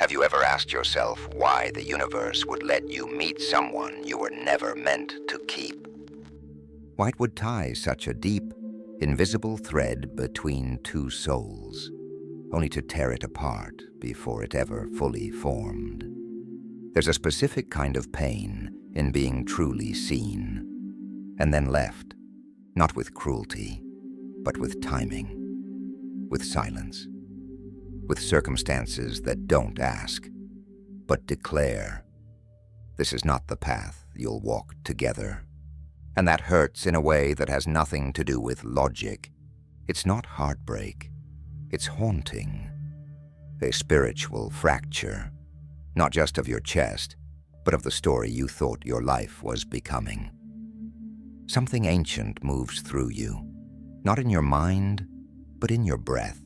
Have you ever asked yourself why the universe would let you meet someone you were never meant to keep? What would tie such a deep, invisible thread between two souls, only to tear it apart before it ever fully formed? There's a specific kind of pain in being truly seen, and then left, not with cruelty, but with timing, with silence, with circumstances that don't ask, but declare, this is not the path you'll walk together. And that hurts in a way that has nothing to do with logic. It's not heartbreak, it's haunting, a spiritual fracture, not just of your chest, but of the story you thought your life was becoming. Something ancient moves through you, not in your mind, but in your breath.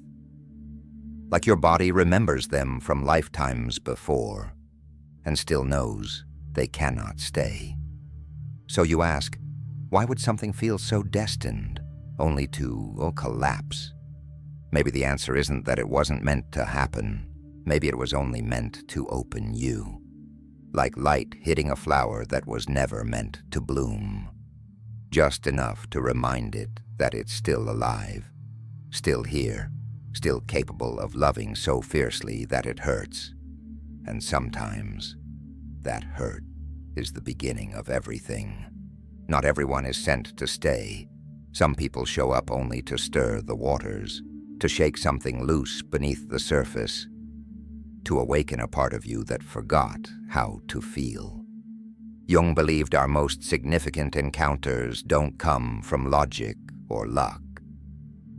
Like your body remembers them from lifetimes before, and still knows they cannot stay. So you ask, why would something feel so destined, only to collapse? Maybe the answer isn't that it wasn't meant to happen. Maybe it was only meant to open you, like light hitting a flower that was never meant to bloom. Just enough to remind it that it's still alive, still here, still capable of loving so fiercely that it hurts. And sometimes that hurt is the beginning of everything. Not everyone is sent to stay. Some people show up only to stir the waters, to shake something loose beneath the surface, to awaken a part of you that forgot how to feel. Jung believed our most significant encounters don't come from logic or luck.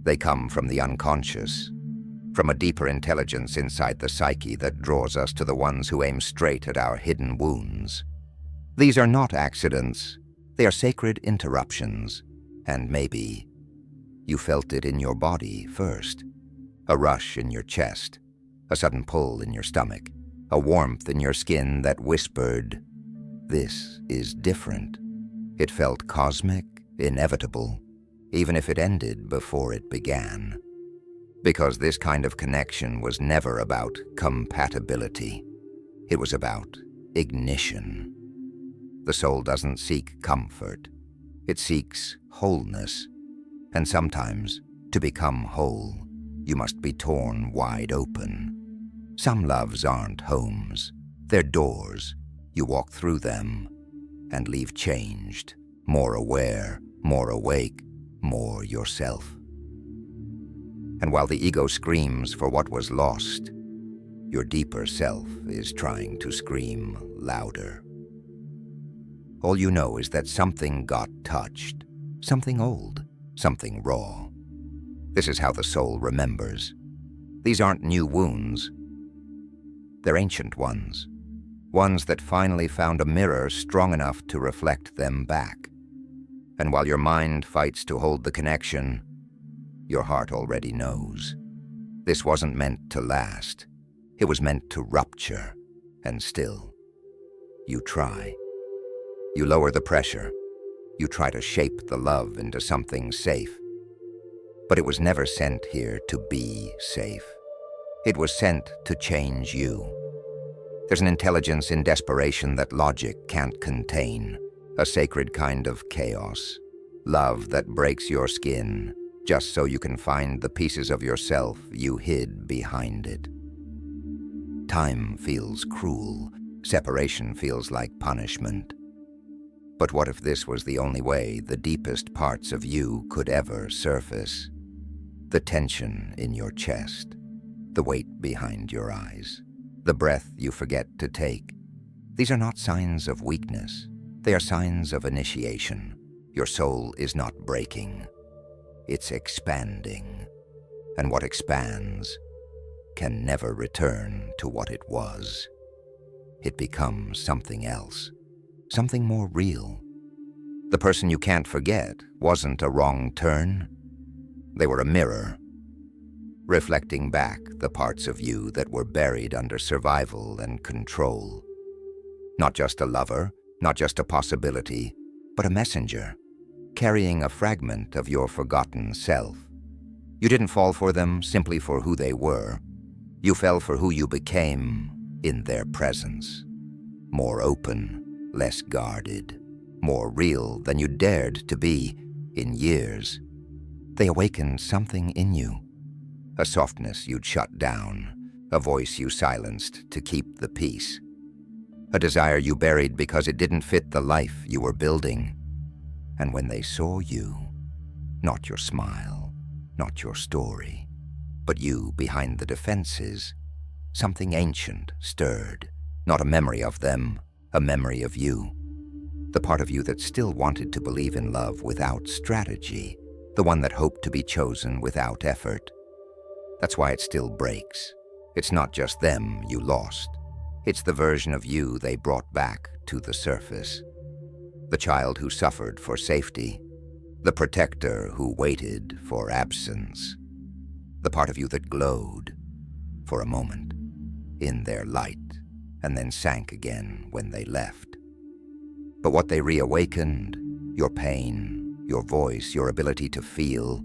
They come from the unconscious, from a deeper intelligence inside the psyche that draws us to the ones who aim straight at our hidden wounds. These are not accidents. They are sacred interruptions, and maybe you felt it in your body first. A rush in your chest, a sudden pull in your stomach, a warmth in your skin that whispered, "This is different." It felt cosmic, inevitable, even if it ended before it began. Because this kind of connection was never about compatibility. It was about ignition. The soul doesn't seek comfort. It seeks wholeness. And sometimes, to become whole, you must be torn wide open. Some loves aren't homes. They're doors. You walk through them and leave changed, more aware, more awake, more yourself. And while the ego screams for what was lost, your deeper self is trying to scream louder. All you know is that something got touched, something old, something raw. This is how the soul remembers. These aren't new wounds. They're ancient ones that finally found a mirror strong enough to reflect them back. And while your mind fights to hold the connection, your heart already knows. This wasn't meant to last. It was meant to rupture, and still, you try. You lower the pressure. You try to shape the love into something safe. But it was never sent here to be safe. It was sent to change you. There's an intelligence in desperation that logic can't contain, a sacred kind of chaos, love that breaks your skin just so you can find the pieces of yourself you hid behind it. Time feels cruel. Separation feels like punishment. But what if this was the only way the deepest parts of you could ever surface? The tension in your chest, the weight behind your eyes, the breath you forget to take. These are not signs of weakness. They are signs of initiation. Your soul is not breaking. It's expanding. And what expands can never return to what it was. It becomes something else. Something more real. The person you can't forget wasn't a wrong turn. They were a mirror, reflecting back the parts of you that were buried under survival and control. Not just a lover, not just a possibility, but a messenger, carrying a fragment of your forgotten self. You didn't fall for them simply for who they were. You fell for who you became in their presence. More open, less guarded, more real than you dared to be in years. They awakened something in you, a softness you'd shut down, a voice you silenced to keep the peace, a desire you buried because it didn't fit the life you were building. And when they saw you, not your smile, not your story, but you behind the defenses, something ancient stirred, not a memory of them, a memory of you. The part of you that still wanted to believe in love without strategy, the one that hoped to be chosen without effort. That's why it still breaks. It's not just them you lost. It's the version of you they brought back to the surface. The child who suffered for safety, the protector who waited for absence, the part of you that glowed for a moment in their light and then sank again when they left. But what they reawakened, your pain, your voice, your ability to feel,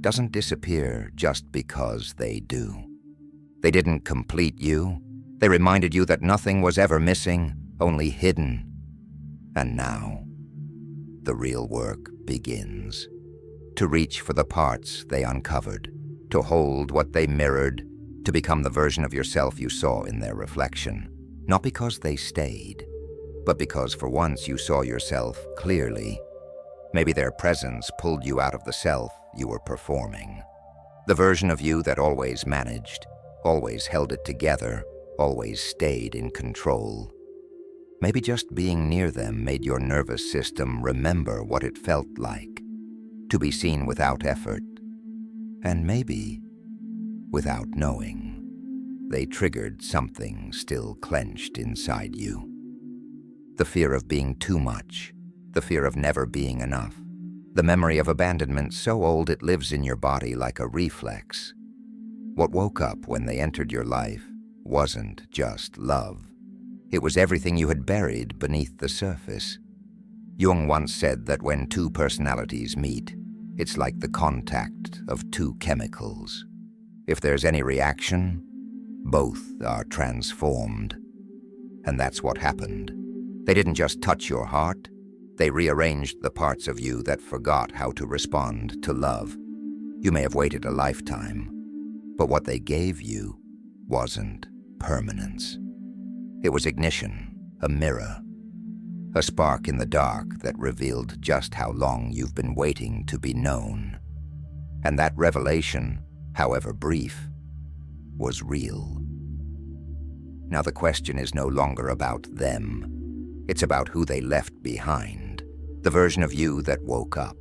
doesn't disappear just because they do. They didn't complete you. They reminded you that nothing was ever missing, only hidden. And now, the real work begins. To reach for the parts they uncovered, to hold what they mirrored, to become the version of yourself you saw in their reflection. Not because they stayed, but because for once you saw yourself clearly. Maybe their presence pulled you out of the self you were performing. The version of you that always managed, always held it together, always stayed in control. Maybe just being near them made your nervous system remember what it felt like to be seen without effort. And maybe, without knowing, they triggered something still clenched inside you. The fear of being too much, the fear of never being enough, the memory of abandonment so old it lives in your body like a reflex. What woke up when they entered your life wasn't just love. It was everything you had buried beneath the surface. Jung once said that when two personalities meet, it's like the contact of two chemicals. If there's any reaction, both are transformed. And that's what happened. They didn't just touch your heart, they rearranged the parts of you that forgot how to respond to love. You may have waited a lifetime, but what they gave you wasn't permanence. It was ignition, a mirror, a spark in the dark that revealed just how long you've been waiting to be known. And that revelation, however brief, was real. Now the question is no longer about them. It's about who they left behind, the version of you that woke up,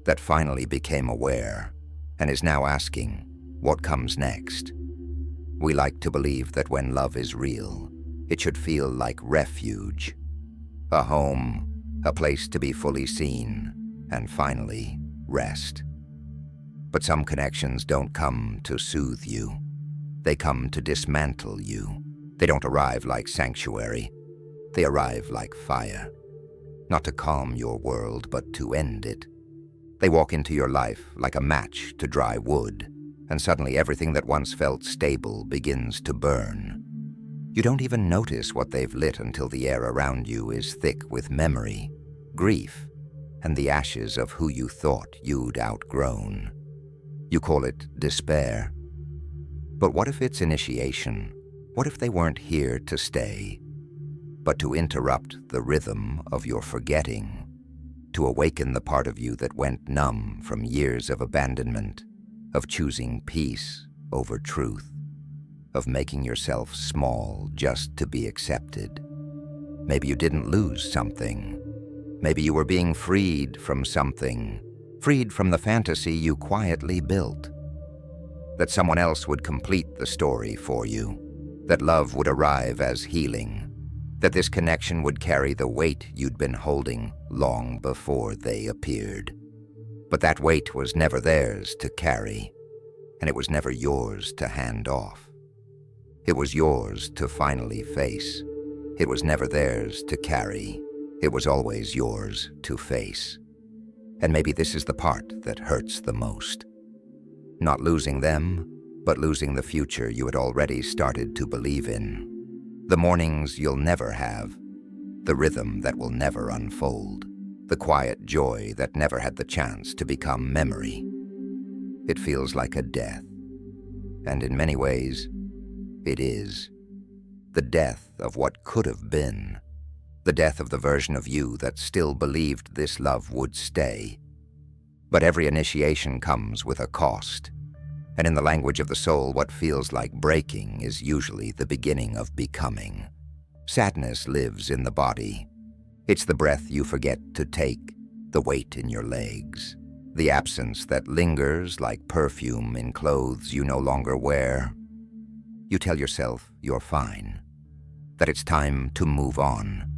that finally became aware, and is now asking, what comes next? We like to believe that when love is real, it should feel like refuge, a home, a place to be fully seen, and finally, rest. But some connections don't come to soothe you. They come to dismantle you. They don't arrive like sanctuary. They arrive like fire, not to calm your world, but to end it. They walk into your life like a match to dry wood, and suddenly everything that once felt stable begins to burn. You don't even notice what they've lit until the air around you is thick with memory, grief, and the ashes of who you thought you'd outgrown. You call it despair. But what if it's initiation? What if they weren't here to stay, but to interrupt the rhythm of your forgetting, to awaken the part of you that went numb from years of abandonment, of choosing peace over truth, of making yourself small just to be accepted? Maybe you didn't lose something. Maybe you were being freed from something, freed from the fantasy you quietly built. That someone else would complete the story for you, that love would arrive as healing, that this connection would carry the weight you'd been holding long before they appeared. But that weight was never theirs to carry, and it was never yours to hand off. It was yours to finally face. It was never theirs to carry. It was always yours to face. And maybe this is the part that hurts the most. Not losing them, but losing the future you had already started to believe in. The mornings you'll never have, the rhythm that will never unfold, the quiet joy that never had the chance to become memory. It feels like a death, and in many ways, it is. The death of what could have been, the death of the version of you that still believed this love would stay. But every initiation comes with a cost, and in the language of the soul, what feels like breaking is usually the beginning of becoming. Sadness lives in the body. It's the breath you forget to take, the weight in your legs, the absence that lingers like perfume in clothes you no longer wear. You tell yourself you're fine, that it's time to move on,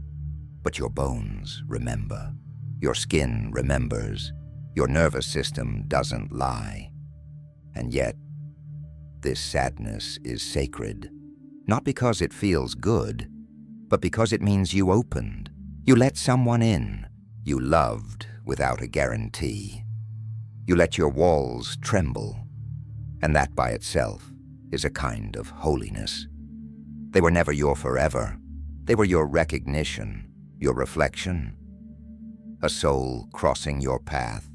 but your bones remember, your skin remembers, your nervous system doesn't lie. And yet, this sadness is sacred, not because it feels good, but because it means you opened, you let someone in, you loved without a guarantee. You let your walls tremble, and that by itself is a kind of holiness. They were never your forever. They were your recognition, your reflection. A soul crossing your path,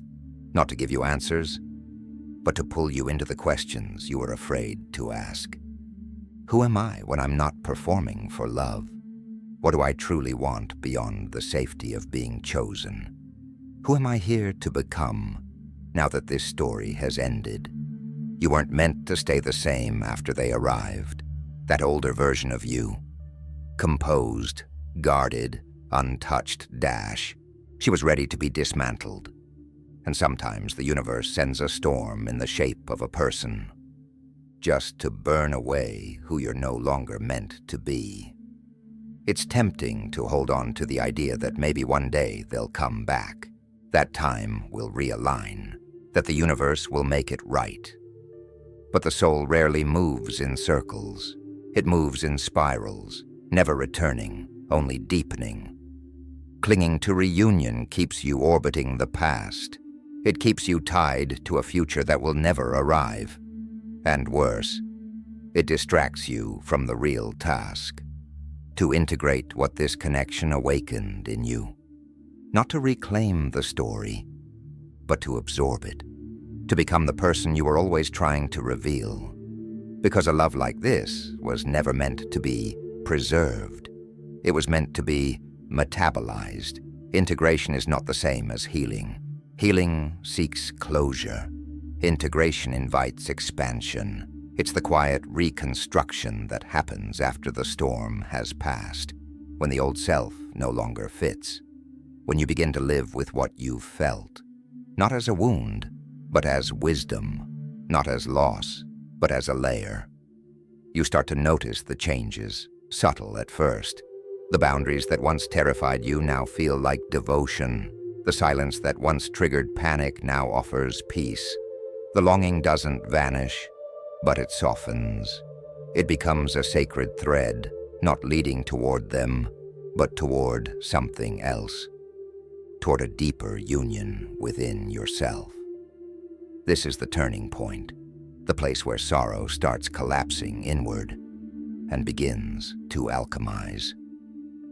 not to give you answers, but to pull you into the questions you were afraid to ask. Who am I when I'm not performing for love? What do I truly want beyond the safety of being chosen? Who am I here to become now that this story has ended? You weren't meant to stay the same after they arrived. That older version of you, composed, guarded, untouched dash, she was ready to be dismantled. And sometimes the universe sends a storm in the shape of a person, just to burn away who you're no longer meant to be. It's tempting to hold on to the idea that maybe one day they'll come back, that time will realign, that the universe will make it right. But the soul rarely moves in circles. It moves in spirals, never returning, only deepening. Clinging to reunion keeps you orbiting the past. It keeps you tied to a future that will never arrive. And worse, it distracts you from the real task, to integrate what this connection awakened in you. Not to reclaim the story, but to absorb it, to become the person you were always trying to reveal. Because a love like this was never meant to be preserved. It was meant to be metabolized. Integration is not the same as healing. Healing seeks closure. Integration invites expansion. It's the quiet reconstruction that happens after the storm has passed, when the old self no longer fits, when you begin to live with what you've felt, not as a wound, but as wisdom, not as loss, but as a layer. You start to notice the changes, subtle at first. The boundaries that once terrified you now feel like devotion. The silence that once triggered panic now offers peace. The longing doesn't vanish, but it softens. It becomes a sacred thread, not leading toward them, but toward something else, toward a deeper union within yourself. This is the turning point, the place where sorrow starts collapsing inward and begins to alchemize,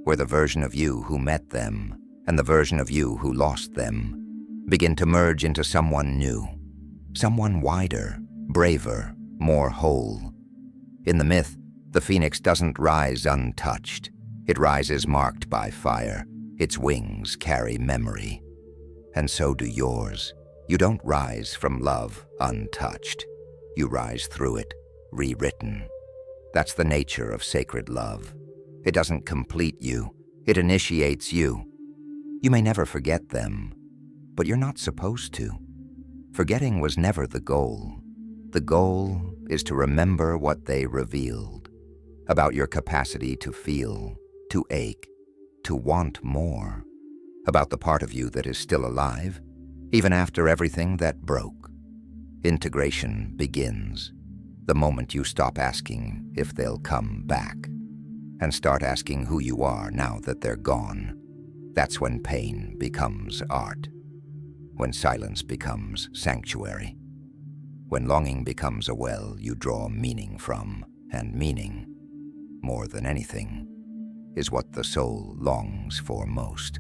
where the version of you who met them and the version of you who lost them begin to merge into someone new, someone wider, braver, more whole. In the myth, the phoenix doesn't rise untouched. It rises marked by fire. Its wings carry memory. And so do yours. You don't rise from love untouched. You rise through it, rewritten. That's the nature of sacred love. It doesn't complete you. It initiates you. You may never forget them, but you're not supposed to. Forgetting was never the goal. The goal is to remember what they revealed, about your capacity to feel, to ache, to want more, about the part of you that is still alive, even after everything that broke. Integration begins the moment you stop asking if they'll come back and start asking who you are now that they're gone. That's when pain becomes art, when silence becomes sanctuary, when longing becomes a well you draw meaning from, and meaning, more than anything, is what the soul longs for most.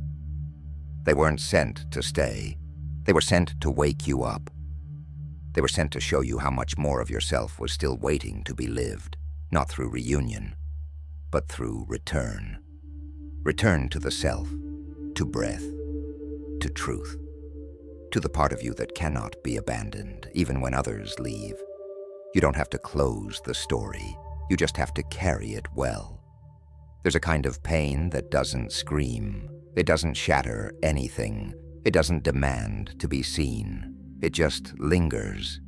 They weren't sent to stay. They were sent to wake you up. They were sent to show you how much more of yourself was still waiting to be lived, not through reunion, but through return. Return to the self, to breath, to truth, to the part of you that cannot be abandoned, even when others leave. You don't have to close the story. You just have to carry it well. There's a kind of pain that doesn't scream. It doesn't shatter anything. It doesn't demand to be seen. It just lingers,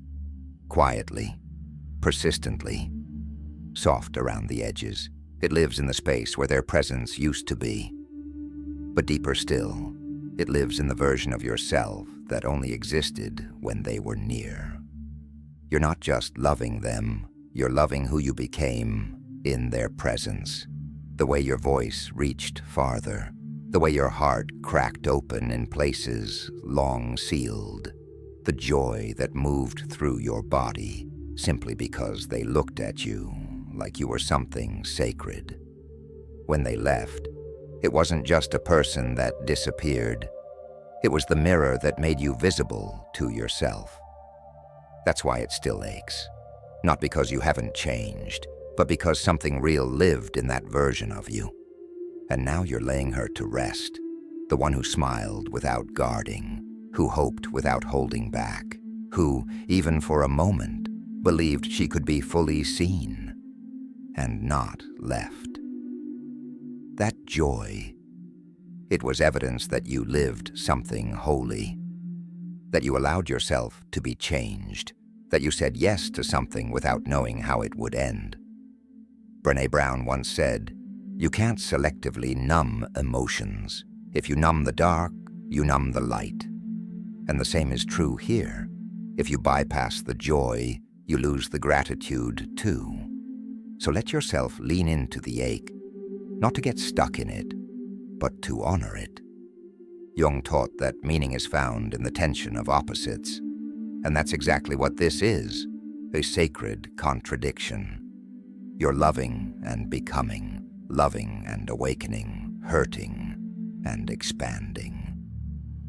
quietly, persistently, soft around the edges. It lives in the space where their presence used to be. But deeper still, it lives in the version of yourself that only existed when they were near. You're not just loving them, you're loving who you became in their presence. The way your voice reached farther, the way your heart cracked open in places long sealed, the joy that moved through your body simply because they looked at you like you were something sacred. When they left, it wasn't just a person that disappeared. It was the mirror that made you visible to yourself. That's why it still aches. Not because you haven't changed, but because something real lived in that version of you. And now you're laying her to rest, the one who smiled without guarding, who hoped without holding back, who, even for a moment, believed she could be fully seen and not left. That joy, it was evidence that you lived something holy, that you allowed yourself to be changed, that you said yes to something without knowing how it would end. Brené Brown once said, "You can't selectively numb emotions. If you numb the dark, you numb the light." And the same is true here. If you bypass the joy, you lose the gratitude too. So let yourself lean into the ache, not to get stuck in it, but to honor it. Jung taught that meaning is found in the tension of opposites. And that's exactly what this is, a sacred contradiction. You're loving and becoming, loving and awakening, hurting and expanding.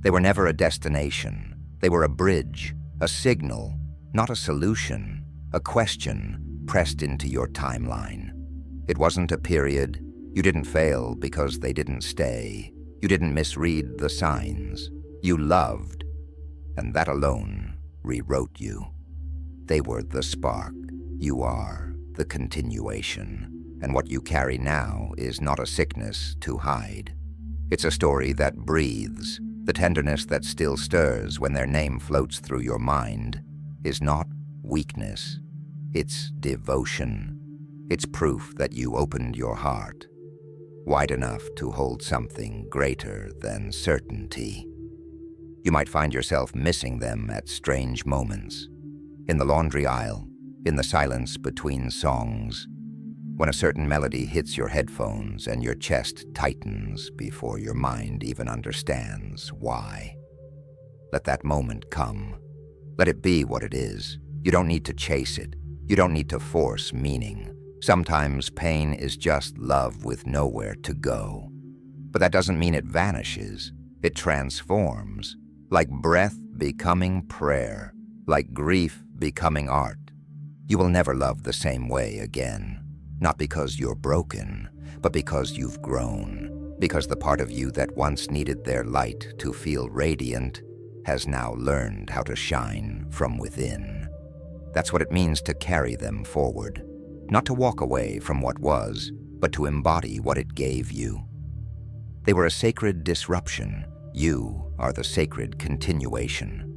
They were never a destination. They were a bridge, a signal, not a solution, a question pressed into your timeline. It wasn't a period. You didn't fail because they didn't stay. You didn't misread the signs. You loved, and that alone rewrote you. They were the spark. You are the continuation. And what you carry now is not a sickness to hide. It's a story that breathes. The tenderness that still stirs when their name floats through your mind is not weakness. It's devotion. It's proof that you opened your heart wide enough to hold something greater than certainty. You might find yourself missing them at strange moments. In the laundry aisle, in the silence between songs, when a certain melody hits your headphones and your chest tightens before your mind even understands why. Let that moment come. Let it be what it is. You don't need to chase it. You don't need to force meaning. Sometimes pain is just love with nowhere to go. But that doesn't mean it vanishes. It transforms. Like breath becoming prayer. Like grief becoming art. You will never love the same way again. Not because you're broken, but because you've grown. Because the part of you that once needed their light to feel radiant has now learned how to shine from within. That's what it means to carry them forward. Not to walk away from what was, but to embody what it gave you. They were a sacred disruption. You are the sacred continuation.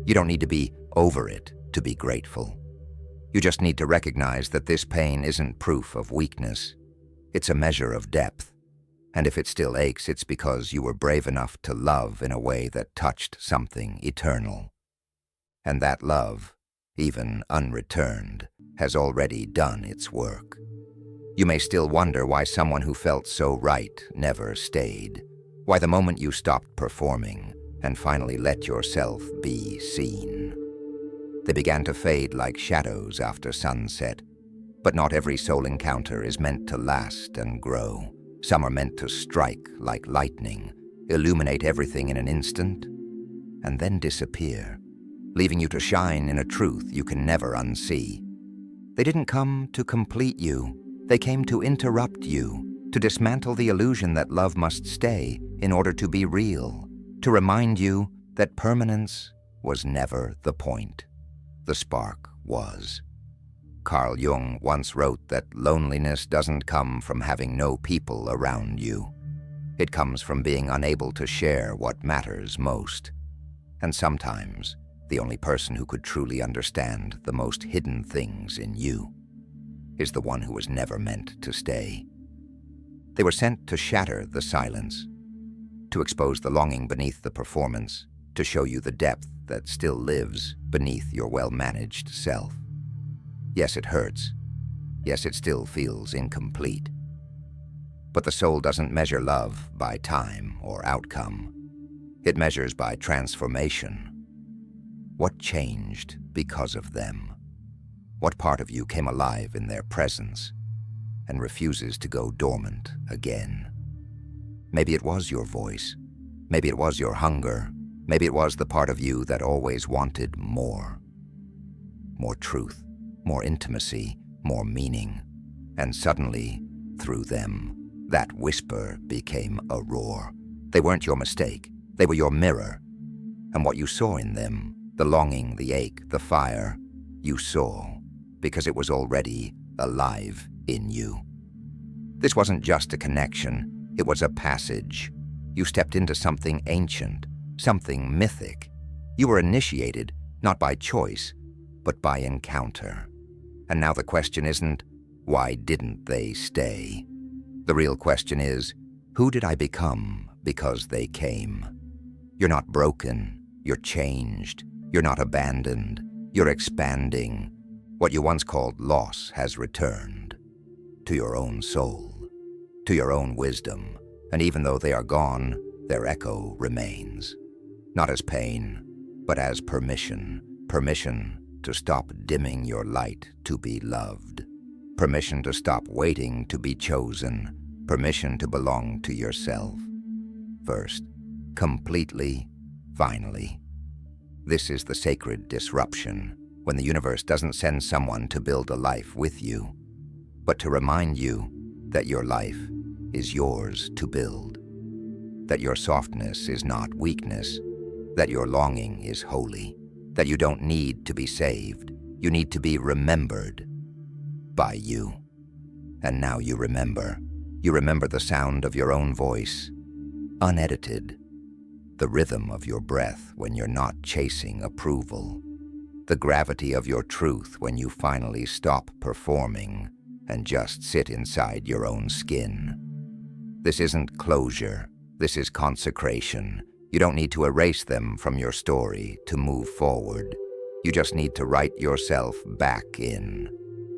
You don't need to be over it to be grateful. You just need to recognize that this pain isn't proof of weakness. It's a measure of depth. And if it still aches, it's because you were brave enough to love in a way that touched something eternal. And that love, even unreturned, has already done its work. You may still wonder why someone who felt so right never stayed. Why the moment you stopped performing and finally let yourself be seen. They began to fade like shadows after sunset. But not every soul encounter is meant to last and grow. Some are meant to strike like lightning, illuminate everything in an instant, and then disappear, leaving you to shine in a truth you can never unsee. They didn't come to complete you. They came to interrupt you, to dismantle the illusion that love must stay in order to be real, to remind you that permanence was never the point. The spark was. Carl Jung once wrote that loneliness doesn't come from having no people around you. It comes from being unable to share what matters most. And sometimes, the only person who could truly understand the most hidden things in you is the one who was never meant to stay. They were sent to shatter the silence, to expose the longing beneath the performance, to show you the depth that still lives beneath your well-managed self. Yes, it hurts. Yes, it still feels incomplete. But the soul doesn't measure love by time or outcome. It measures by transformation. What changed because of them? What part of you came alive in their presence and refuses to go dormant again? Maybe it was your voice. Maybe it was your hunger. Maybe it was the part of you that always wanted more. More truth. More intimacy, more meaning. And suddenly, through them, that whisper became a roar. They weren't your mistake. They were your mirror. And what you saw in them, the longing, the ache, the fire, you saw because it was already alive in you. This wasn't just a connection. It was a passage. You stepped into something ancient, something mythic. You were initiated, not by choice, but by encounter. And now the question isn't, why didn't they stay? The real question is, who did I become because they came? You're not broken, you're changed, you're not abandoned, you're expanding. What you once called loss has returned to your own soul, to your own wisdom, and even though they are gone, their echo remains. Not as pain, but as permission. Permission to stop dimming your light to be loved. Permission to stop waiting to be chosen. Permission to belong to yourself. First, completely, finally. This is the sacred disruption, when the universe doesn't send someone to build a life with you, but to remind you that your life is yours to build. That your softness is not weakness. That your longing is holy. That you don't need to be saved. You need to be remembered by you. And now you remember. You remember the sound of your own voice, unedited. The rhythm of your breath when you're not chasing approval. The gravity of your truth when you finally stop performing and just sit inside your own skin. This isn't closure. This is consecration. You don't need to erase them from your story to move forward. You just need to write yourself back in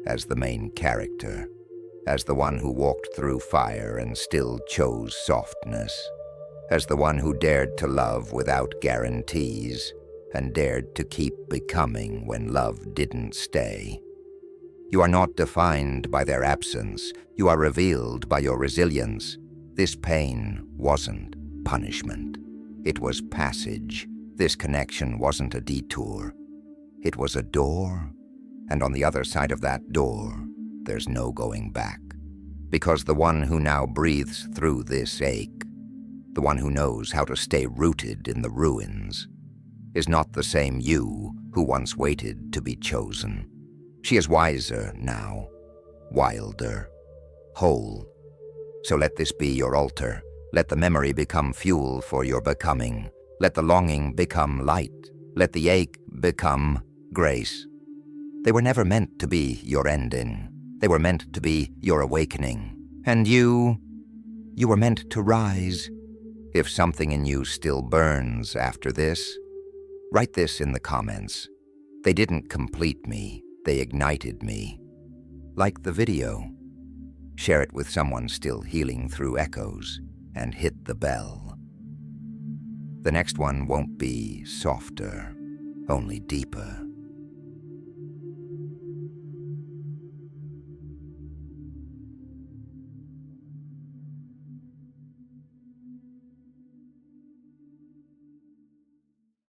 as the main character, as the one who walked through fire and still chose softness, as the one who dared to love without guarantees and dared to keep becoming when love didn't stay. You are not defined by their absence. You are revealed by your resilience. This pain wasn't punishment. It was passage. This connection wasn't a detour. It was a door, and on the other side of that door, there's no going back. Because the one who now breathes through this ache, the one who knows how to stay rooted in the ruins, is not the same you who once waited to be chosen. She is wiser now, wilder, whole. So let this be your altar. Let the memory become fuel for your becoming. Let the longing become light. Let the ache become grace. They were never meant to be your ending. They were meant to be your awakening. And you were meant to rise. If something in you still burns after this, write this in the comments. They didn't complete me. They ignited me. Like the video. Share it with someone still healing through echoes, and hit the bell. The next one won't be softer, only deeper.